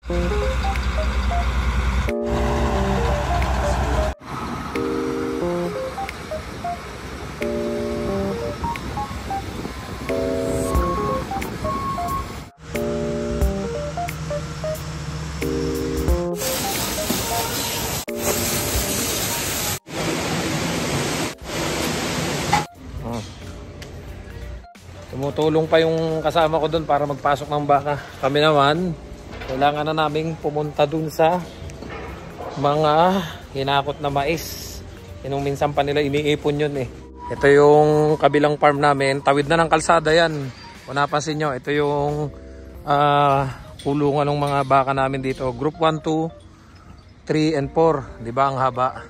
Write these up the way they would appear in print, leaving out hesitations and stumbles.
Tumutulong pa yung kasama ko doon para magpasok ng baka. Kami naman, kailangan na naming pumunta doon sa mga hinakot na mais. Yung minsan pa nila iniipon yun eh. Ito yung kabilang farm namin. Tawid na ng kalsada yan. Kung napansin nyo, ito yung kulungan ng mga baka namin dito. Group 1, 2, 3, and 4. Diba ang haba?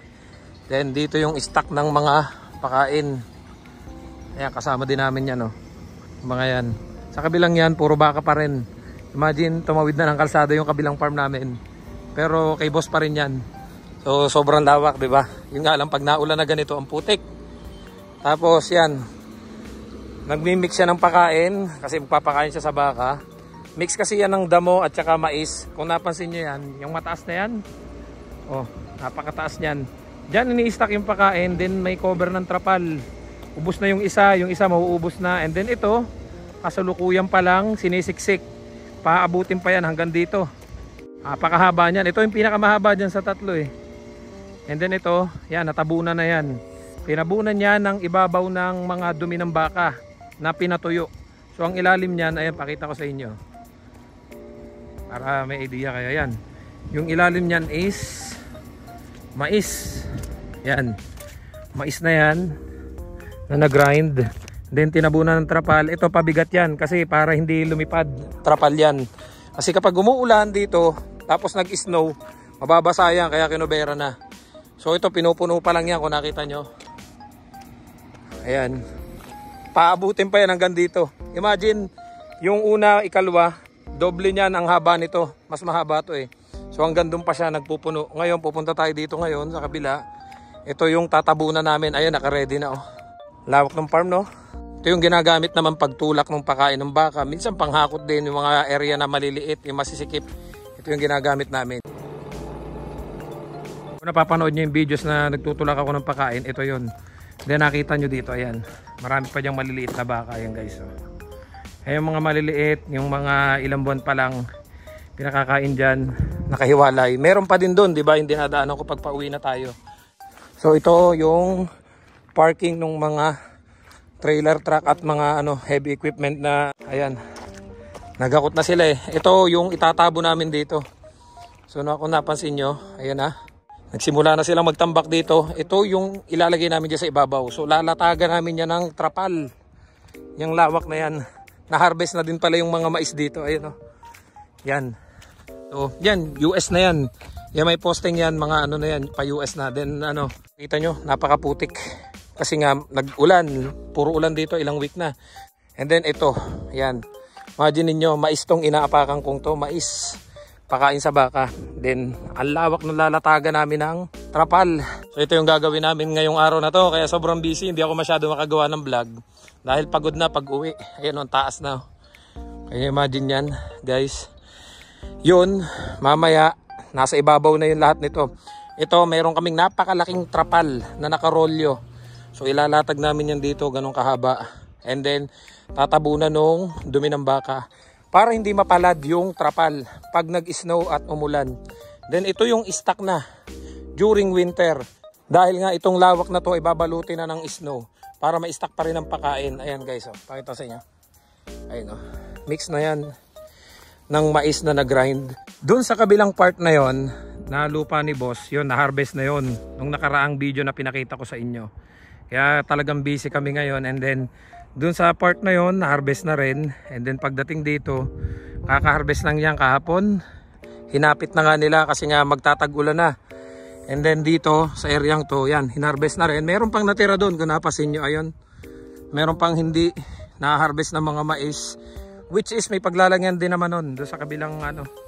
Then dito yung stock ng mga pakain. Ayan, kasama din namin yan, oh. Mga yan. Sa kabilang yan, puro baka pa rin. Imagine, tumawid na ng kalsada yung kabilang farm namin. Pero kay boss pa rin yan. So, sobrang lawak, diba? Yung nga lang, pag naulan na ganito, ang putik. Tapos, yan. Nagmimix siya ng pakain, kasi magpapakain siya sa baka. Mix kasi yan ng damo at saka mais. Kung napansin nyo yan, yung mataas na yan. Oh, napakataas niyan. Diyan ini-stack yung pakain, then may cover ng trapal. Ubus na yung isa mauubos na. And then ito, kasalukuyan pa lang, sinisiksik. Paabutin pa yan hanggang dito. Napakahaba niyan. Ito yung pinakamahaba dyan sa tatlo eh. And then ito, yan, natabunan na yan. Pinabunan niya ng ibabaw ng mga dumi ng baka na pinatuyo. So ang ilalim niyan, ayan, pakita ko sa inyo. Para may idea kayo yan. Yung ilalim niyan is mais. Yan. Mais na yan. Na nag-grind. Then tinabunan ng trapal. Ito pabigat yan kasi para hindi lumipad. Trapal yan. Kasi kapag umuulan dito, tapos nag-snow, mababasa yan kaya kinubera na. So ito pinupuno pa lang yan kung nakita nyo. Ayan. Paabutin pa yan hanggang dito. Imagine, yung una, ikalwa, doble niyan ang haba nito. Mas mahaba to eh. So hanggang doon pa siya nagpupuno. Ngayon pupunta tayo dito ngayon sa kabila. Ito yung tatabunan namin. Ayun, naka-ready na oh. Lawak ng farm, no? Ito yung ginagamit naman pagtulak ng pagkain ng baka. Minsan panghakot din yung mga area na maliliit, yung masisikip. Ito yung ginagamit namin. Kung napapanood nyo yung videos na nagtutulak ako ng pagkain, ito yun. Then nakita nyo dito, ayan. Marami pa dyang maliliit na baka, ayan guys. Oh. Ayan yung mga maliliit, yung mga ilang buwan pa lang pinakakain dyan, nakahiwalay. Meron pa din doon, di ba? Hindi nadaanan ko pag pauwi na tayo. So ito yung parking ng mga trailer truck at mga heavy equipment na ayan. Nagakot na sila eh. Ito yung itatabo namin dito. So kung napansin nyo, ayan na. Nagsimula na silang magtambak dito. Ito yung ilalagay namin dyan sa ibabaw. So lalatagan namin yan ng trapal. Yung lawak na yan. Na-harvest na din pala yung mga mais dito. Ayan o. Yan. So yan, US na yan. Yan may posting yan, mga na yan, pa US na. Then kita nyo, napakaputik. Kasi nga nag-ulan, puro ulan dito, ilang week na. And then ito, yan. Imagine niyo, mais tong inaapakan kong to, mais. Pakain sa baka. Then ang lawak ng lalatagan namin ng trapal. So ito yung gagawin namin ngayong araw na to. Kaya sobrang busy, hindi ako masyado makagawa ng vlog. Dahil pagod na pag-uwi. Ayan, ang taas na. Kaya imagine yan, guys. Yun, mamaya, nasa ibabaw na yung lahat nito. Ito, meron kaming napakalaking trapal na nakarolyo. So ilalatag namin yan dito, ganun kahaba. And then tatabunan nung dumi ng baka para hindi mapalad yung trapal pag nag-snow at umulan. Then ito yung stock na during winter. Dahil nga itong lawak na to ay babalutin na ng snow para ma-stock pa rin ang pakain. Ayan guys, oh, pakita sa inyo. Ayun oh. Mix na yan ng mais na nag-grind. Doon sa kabilang part na yon, na lupa ni boss, yun, na-harvest na yon nung nakaraang video na pinakita ko sa inyo. Kaya talagang busy kami ngayon. And then dun sa part na yon, na-harvest na rin. And then pagdating dito, kaka-harvest lang yan kahapon. Hinapit na nga nila kasi nga magtatag-ulan na. And then dito sa areang to, yan, hinarvest na rin. Meron pang natira doon, kung napasin nyo, ayun. Meron pang hindi na-harvest na mga mais. Which is may paglalagyan din naman nun doon sa kabilang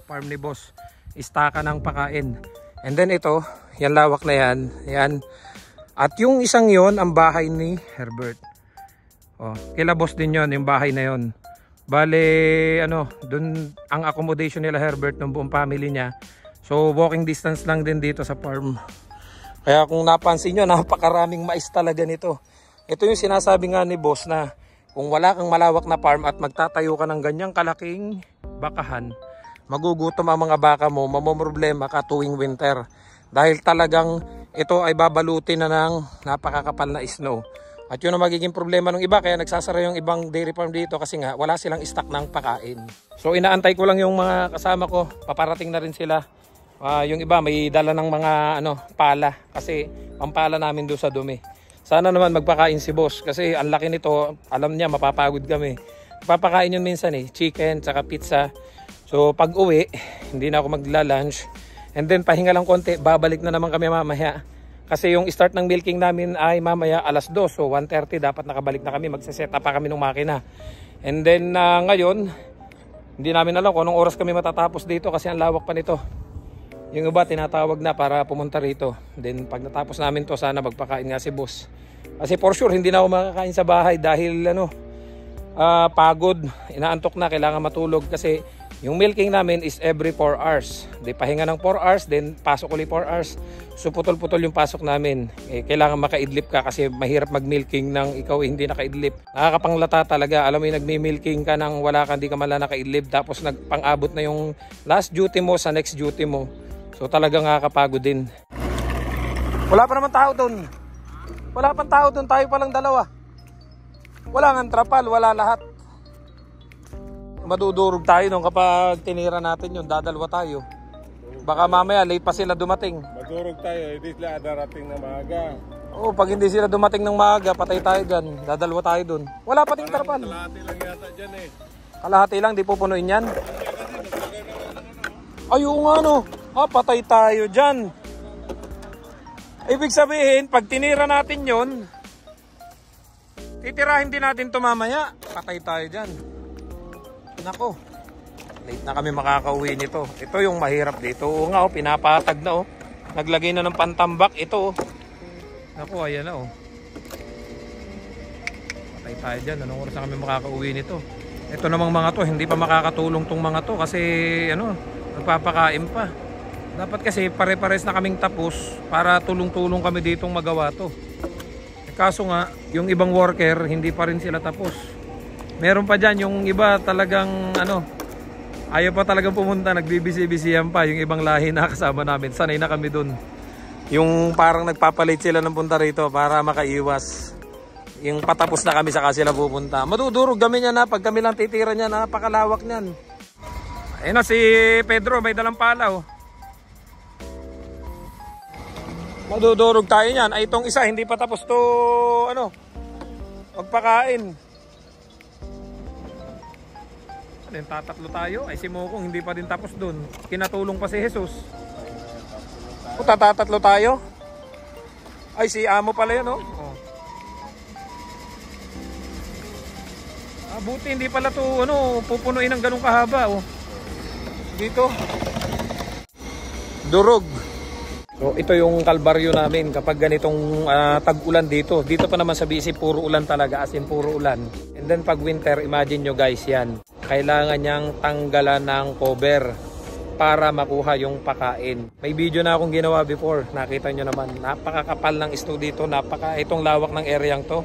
farm ni boss. Istaka ng pakain. And then ito, yan lawak na yan. Yan. At yung isang yon ang bahay ni Herbert. Oh, kila boss din yon, yung bahay na yon. Bale, ano, dun ang accommodation nila Herbert ng buong family niya. So, walking distance lang din dito sa farm. Kaya kung napansin nyo, napakaraming mais talaga nito. Ito yung sinasabi nga ni boss na kung wala kang malawak na farm at magtatayo ka ng ganyang kalaking bakahan, magugutom ang mga baka mo, mamomroblema ka tuwing winter. Dahil talagang ito ay babalutin na ng napakakapal na snow. At yun ang magiging problema ng iba, kaya nagsasara yung ibang dairy farm dito kasi nga wala silang stock ng pakain. So inaantay ko lang yung mga kasama ko, paparating na rin sila. Yung iba may dala ng mga pala kasi pampala namin doon sa dumi. Sana naman magpakain si boss kasi ang laki nito, alam niya mapapagod kami. Papakain yun minsan chicken tsaka pizza. So pag uwi, hindi na ako magla-lunch. And then pahinga lang konti, babalik na naman kami mamaya. Kasi yung start ng milking namin ay mamaya alas 2. So 1:30 dapat nakabalik na kami. Magsiset up pa kami ng makina. And then ngayon, hindi namin alam kung anong oras kami matatapos dito kasi ang lawak pa nito. Yung iba tinatawag na para pumunta rito. Then pag natapos namin to, sana magpakain nga si boss. Kasi for sure hindi na ako makakain sa bahay dahil pagod, inaantok na, kailangan matulog kasi yung milking namin is every 4 hours. Di pahinga ng 4 hours, then pasok ulit 4 hours. So putol-putol yung pasok namin. Kailangan makaidlip ka kasi mahirap mag-milking nang ikaw hindi nakaidlip. Nakakapanglata talaga. Alam mo yung nagmi-milking ka nang wala ka, hindi ka mala nakaidlip. Tapos nagpang-abot na yung last duty mo sa next duty mo. So talagang nakakapagod din. Wala pa naman tao doon. Wala pang tao doon. Tayo palang dalawa. Wala nga trapal, wala lahat. Madudurog tayo nung kapag tinira natin yun, dadalwa tayo. Baka mamaya late pa sila dumating. Madurog tayo, hindi sila darating na maaga. Oo, pag hindi sila dumating ng maaga, patay tayo dyan. Dadalwa tayo dun. Wala pa ting tarpal. Kalahati lang yata dyan Kalahati lang, di pupunuin yan. Ayun nga patay tayo dyan. Ibig sabihin, pag tinira natin yun, titirahin din natin ito mamaya. Patay tayo dyan. Nako, late na kami makakauwi nito. Ito yung mahirap dito. Oo nga, pinapatag na Naglagay na ng pantambak ito. Nako, ayan na Patay tayo dyan. Anong oras na kami makakauwi nito? Ito namang mga to, hindi pa makakatulong tong mga to kasi nagpapakain pa. Dapat kasi pare-pares na kaming tapos para tulong-tulong kami ditong magawa to. Kaso nga, yung ibang worker, hindi pa rin sila tapos. Meron pa dyan yung iba talagang ayaw pa talagang pumunta, nagbibisi-bisihan pa yung ibang lahi na kasama namin. Sanay na kami dun. Yung parang nagpapalit sila ng punta rito para makaiwas. Yung patapos na kami saka sila pupunta. Madudurog kami niya pag kami lang titira niya, napakalawak niyan. Ayun si Pedro, may dalang pala Madudurog tayo niyan. Ay itong isa hindi pa tapos to magpakain. Tatatlo tayo. Ay si Mokong hindi pa din tapos dun. Kinatulong pa si Jesus. Tatatlo tayo. Ay si Amo pala yan Buti hindi pala to pupunuin ng ganung kahaba Dito. Durog. So ito yung kalbaryo namin kapag ganitong tag-ulan dito. Dito pa naman sa BC puro ulan talaga, as in puro ulan. And then pag winter, imagine nyo guys yan. Kailangan niyang tanggalan ng cover para makuha yung pakain. May video na akong ginawa before. Nakita nyo naman, napakakapal ng snow dito. Itong lawak ng areang to.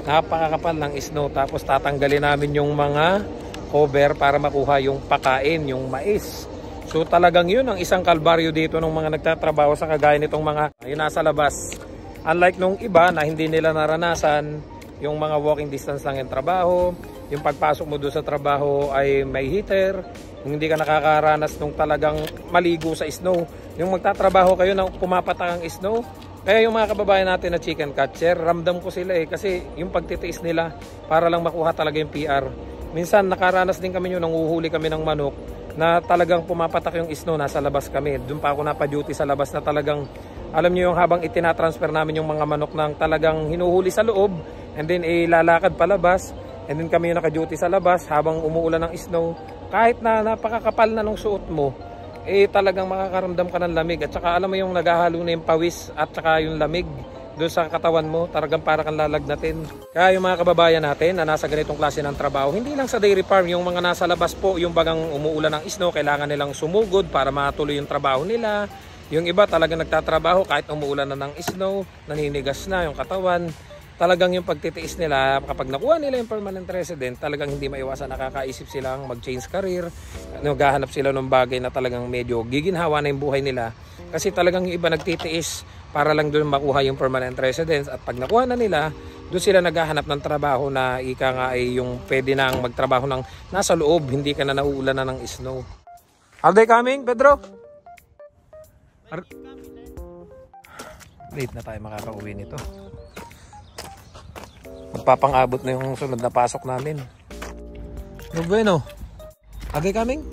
Napakakapal ng snow. Tapos tatanggalin namin yung mga cover para makuha yung pakain, yung mais. So talagang yun ang isang kalbaryo dito ng mga nagtatrabaho sa kagaya nitong mga yung nasa labas. Unlike nung iba na hindi nila naranasan yung mga walking distance lang yung trabaho, yung pagpasok mo doon sa trabaho ay may heater, hindi ka nakakaranas nung talagang maligo sa snow. Yung magtatrabaho kayo na pumapatak ang snow, kaya yung mga kababayan natin na chicken catcher, ramdam ko sila kasi yung pagtitiis nila para lang makuha talaga yung PR. Minsan nakaranas din kami yun, nanguhuli kami ng manok na talagang pumapatak yung snow, nasa labas kami. Doon pa ako napa-duty sa labas na talagang, alam nyo yung habang itinatransfer namin yung mga manok ng talagang hinuhuli sa loob, and then ilalakad palabas, and then kami yung naka-duty sa labas habang umuulan ng snow. Kahit na napakakapal na nung suot mo, talagang makakaramdam ka ng lamig. At saka alam mo yung naghahalo na yung pawis at saka yung lamig. doon sa katawan mo, talagang para kang lalagnatin. Kaya yung mga kababayan natin na nasa ganitong klase ng trabaho, hindi lang sa dairy farm, yung mga nasa labas po, yung bagang umuulan ng snow, kailangan nilang sumugod para matuloy yung trabaho nila. Yung iba talagang nagtatrabaho kahit umuulan na ng snow, naninigas na yung katawan. Talagang yung pagtitiis nila, kapag nakuha nila yung permanent resident, talagang hindi maiwasan, nakakaisip silang mag-change career, naghahanap sila ng bagay na talagang medyo giginhawa na yung buhay nila. Kasi talagang yung iba nagtitiis para lang doon makuha yung permanent residence, at pag nakuha na nila, doon sila naghahanap ng trabaho na ika nga ay yung pwede nang magtrabaho ng nasa loob, hindi ka na nauulan na ng snow. Are they coming, Pedro? Late na tayo makakauwi nito. Magpapang-abot na yung sunod na pasok namin. No bueno. Are they coming?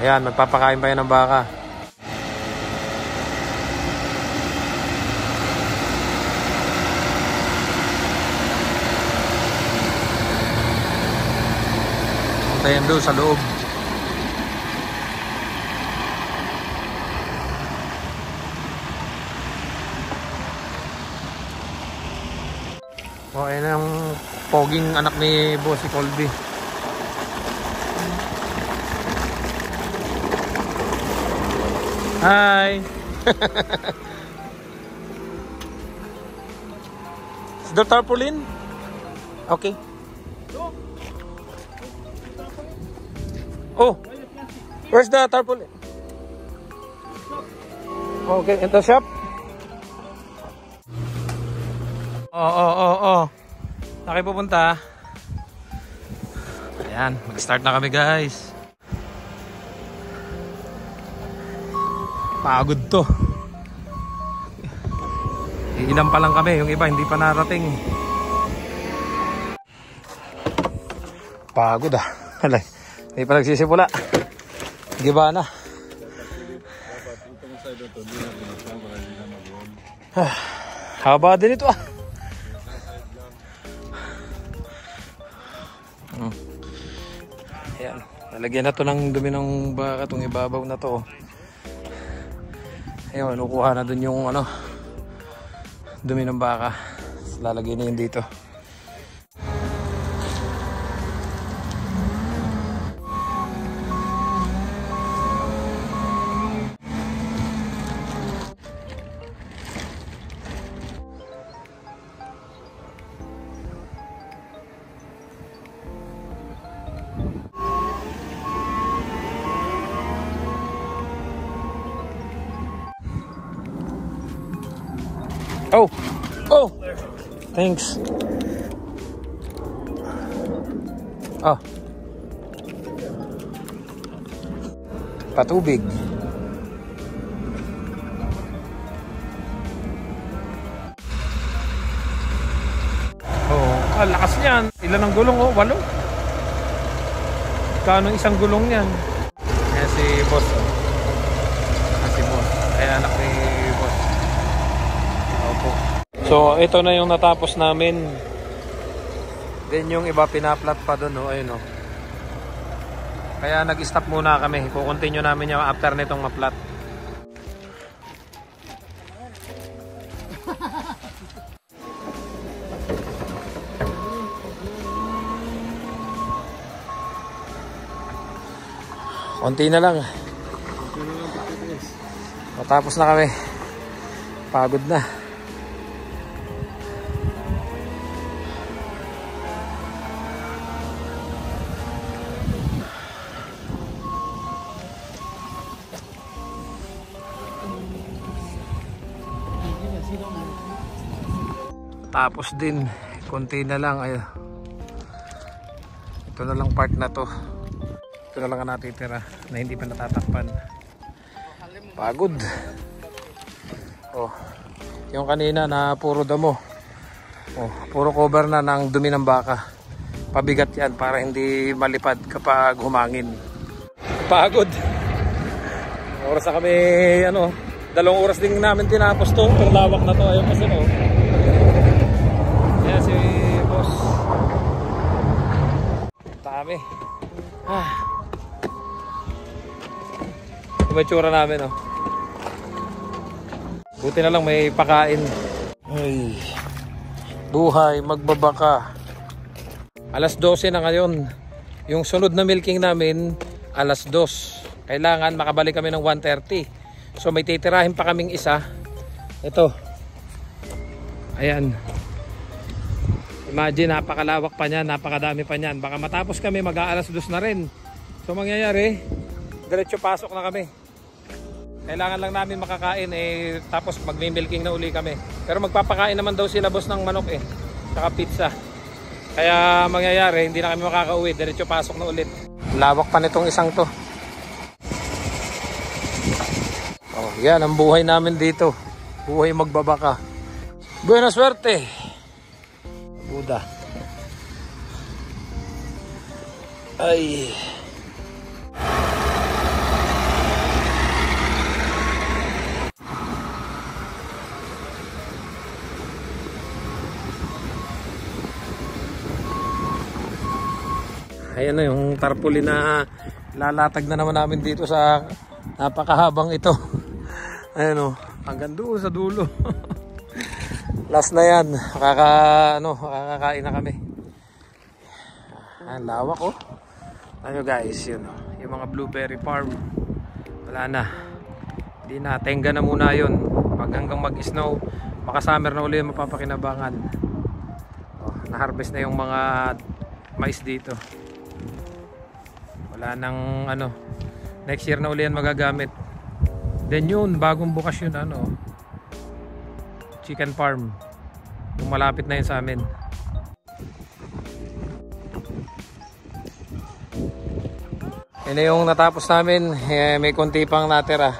Ayan, magpapakain pa yan ng baka. Puntayan doon sa loob. Ayan ang poging anak ni Bossy Colby. Hi! Is there tarpaulin? Okay. Oh! Where's the tarpaulin? Okay, in the shop? Oh. Nakipupunta. Ayan, mag-start na kami guys. Pagod to. Ilan pa lang kami, yung iba hindi pa narating. Pagod ah. Hindi pa nagsisimula. Giba na. Haba din ito ah. Ayan, lalagyan na to ng dumi ng baka, itong ibabaw na to. Ayan, nukuha na dun yung ano, dumi ng baka. Lalagyan na yun dito. Oh, thanks. Oh, patubig. Oh, lakas niyan. Ilan ang gulong? Oh, 8. Kano isang gulong niyan? Ayan si boss. Si boss. Ayan anak ni boss. Opo. So, ito na yung natapos namin. Then yung iba pinaplat pa doon, oh, ayun oh. Kaya nag-stop muna kami. Kukontinue namin yung after nitong maplat. Konti na lang. Matapos na kami. Pagod na. Tapos din, konti na lang. Ay, ito na lang part na to. Ito na lang ang natitira na hindi pa natatakpan. Pagod. Oh, yung kanina na puro damo. Oh, puro cover na ng dumi ng baka. Pabigat yan para hindi malipad kapag humangin. Pagod. Oras na kami, ano, 2 oras din namin tinapos to. Itong lawak na to, ayun kasi no. Ayan si boss. Dami. May tsura namin oh. Buti na lang may pakain. Ay, buhay magbabaka. Alas 12 na ngayon. Yung sunod na milking namin alas 2. Kailangan makabalik kami ng 1:30. So may titirahin pa kaming isa. Ito. Ayan. Imagine, napakalawak pa niyan, napakadami pa niyan. Baka matapos kami mag-aalas 2 na rin. So mangyayari, diretso pasok na kami. Kailangan lang namin makakain tapos magmi-milking na uli kami. Pero magpapakain naman daw sila boss ng manok saka pizza. Kaya mangyayari, hindi na kami makakauwi, diretso pasok na ulit. Lawak pa nitong isang to. Oh, yan ang buhay namin dito. Buhay magbabaka. Buena suerte. Buda. Ay. Ayan na yung tarpaulin na lalatag na naman namin dito sa napakahabang ito. Ayan o, hanggang doon sa dulo. Last na yan, makakakain na kami. Ayan, lawak oh. Ano guys, yun oh, yung mga blueberry farm. Wala na. Hindi na, tenga na muna yun. Pag hanggang mag-snow, baka summer na uli yung mapapakinabangan. Oh, na-harvest na yung mga mais dito. Wala nang next year na uli yan magagamit. Then yun, bagong bukas yun chicken farm. Yung malapit na yun sa amin. Yun na yung natapos namin. May konti pang natira.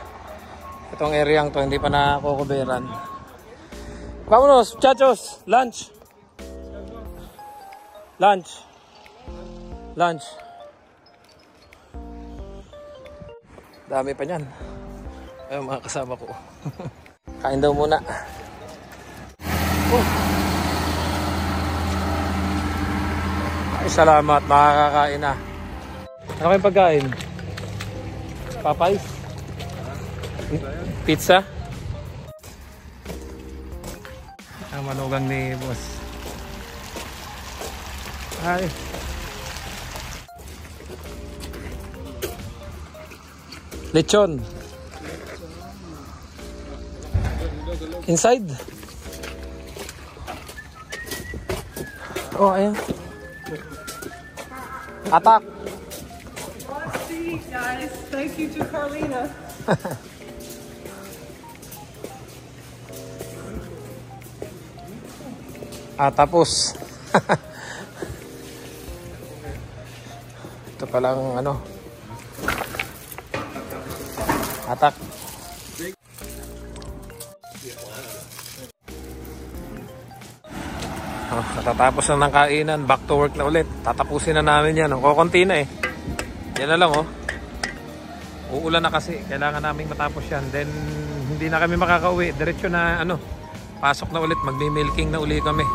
Itong area to hindi pa nakukuberan. Vámonos, muchachos! Lunch! Lunch! Lunch! Dami pa niyan. Ayun mga kasama ko. Kain daw muna. Ay, salamat. Makakakain na. Ano kayong pagkain? Popeyes? Pizza? Ang manugang ni boss. Ay. Lechon. Inside. Oh, ayan. Atak. See, guys. Thank you to Carlina. Tapos. Ito palang atak. Natatapos na ng kainan, back to work na ulit. Tatapusin na namin yan. Kukunti na yan na lang uulan na kasi, kailangan naming matapos yan. Then hindi na kami makakauwi, diretso na pasok na ulit, magmi-milking na uli kami.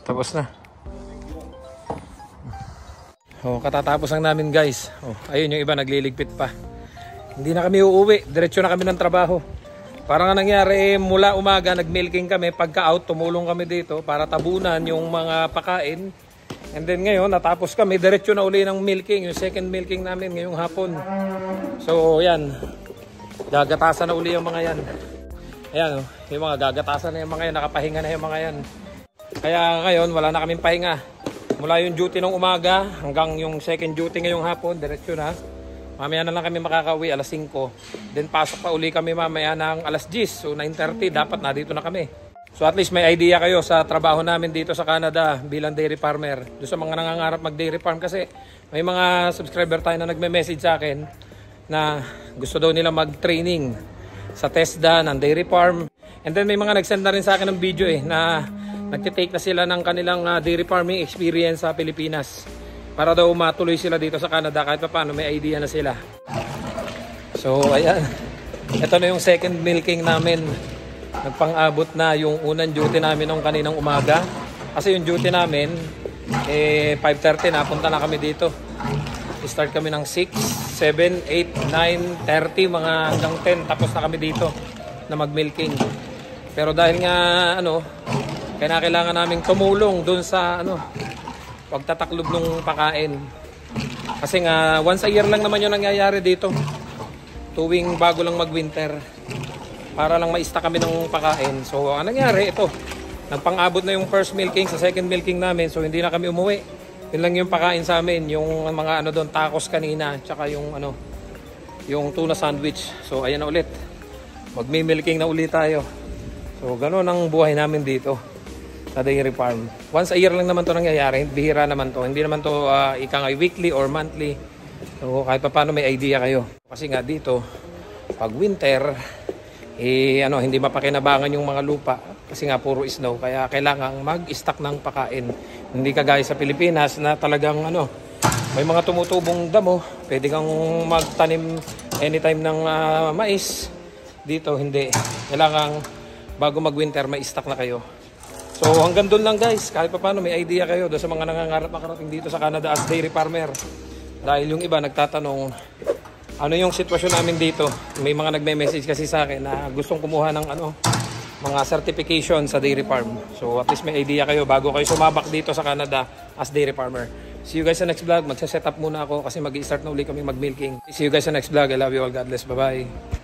Tapos na. Katatapos lang namin guys. Ayun yung iba nagliligpit pa. Hindi na kami uuwi, diretso na kami ng trabaho. Parang nga nangyari, mula umaga nagmilking kami, pagka-out tumulong kami dito para tabunan yung mga pakain. And then ngayon natapos kami, diretso na uli ng milking, yung second milking namin ngayong hapon. So yan, gagatasan na uli yung mga yan. Ayan yung mga gagatasan na yung mga yan, nakapahinga na yung mga yan. Kaya ngayon wala na kaming pahinga. Mula yung duty ng umaga hanggang yung second duty ngayong hapon, diretso na. Mamaya na lang kami makakauwi alas 5. Then pasok pa uli kami mamaya ng alas 10. So 9:30 dapat na dito na kami. So at least may idea kayo sa trabaho namin dito sa Canada bilang dairy farmer. Doon sa mga nangangarap mag dairy farm kasi may mga subscriber tayo na nagme-message sa akin na gusto daw nila mag-training sa TESDA ng dairy farm. And then may mga nag-send na rin sa akin ng video na nagtitake na sila ng kanilang dairy farming experience sa Pilipinas. Para daw matuloy sila dito sa Canada kahit pa paano may idea na sila. So ayan. Ito na yung second milking namin. Nagpang-abot na yung unang duty namin nung kaninang umaga. Kasi yung duty namin 5:30 na punta na kami dito. Start kami ng 6, 7, 8, 9, 30, mga hanggang 10. Tapos na kami dito na mag-milking. Pero dahil nga, kailangan naming tumulong dun sa, pagtataklob ng pakain. Kasi nga, once a year lang naman yung nangyayari dito. Tuwing bago lang mag-winter. Para lang ma-stock kami ng pakain. So, ang nangyari, ito. Nagpang-abot na yung first milking sa second milking namin. So, hindi na kami umuwi. Yun lang yung pakain sa amin. Yung mga doon, tacos kanina. Tsaka yung, yung tuna sandwich. So, ayan na ulit. Magmi-milking na ulit tayo. So, gano'n ang buhay namin dito sa dairy farm. Once a year lang naman to nangyayari. Bihira naman to. Hindi naman to ikangay weekly or monthly. So, kahit pa paano may idea kayo. Kasi nga dito, pag winter, hindi mapakinabangan yung mga lupa. Kasi nga puro snow. Kaya kailangan mag-stock ng pakain. Hindi kagaya sa Pilipinas na talagang may mga tumutubong damo. Pwede kang magtanim anytime ng mais. Dito, hindi. Kailangan bago mag-winter, may stock na kayo. So hanggang doon lang guys, kahit pa paano may idea kayo doon sa mga nangangarap makarating dito sa Canada as dairy farmer. Dahil yung iba nagtatanong, ano yung sitwasyon namin dito? May mga nagme-message kasi sa akin na gustong kumuha ng mga certification sa dairy farm. So at least may idea kayo bago kayo sumabak dito sa Canada as dairy farmer. See you guys sa next vlog. Magsa-set up muna ako kasi mag-i-start na uli kami mag-milking. See you guys sa next vlog. I love you all. God bless. Bye-bye.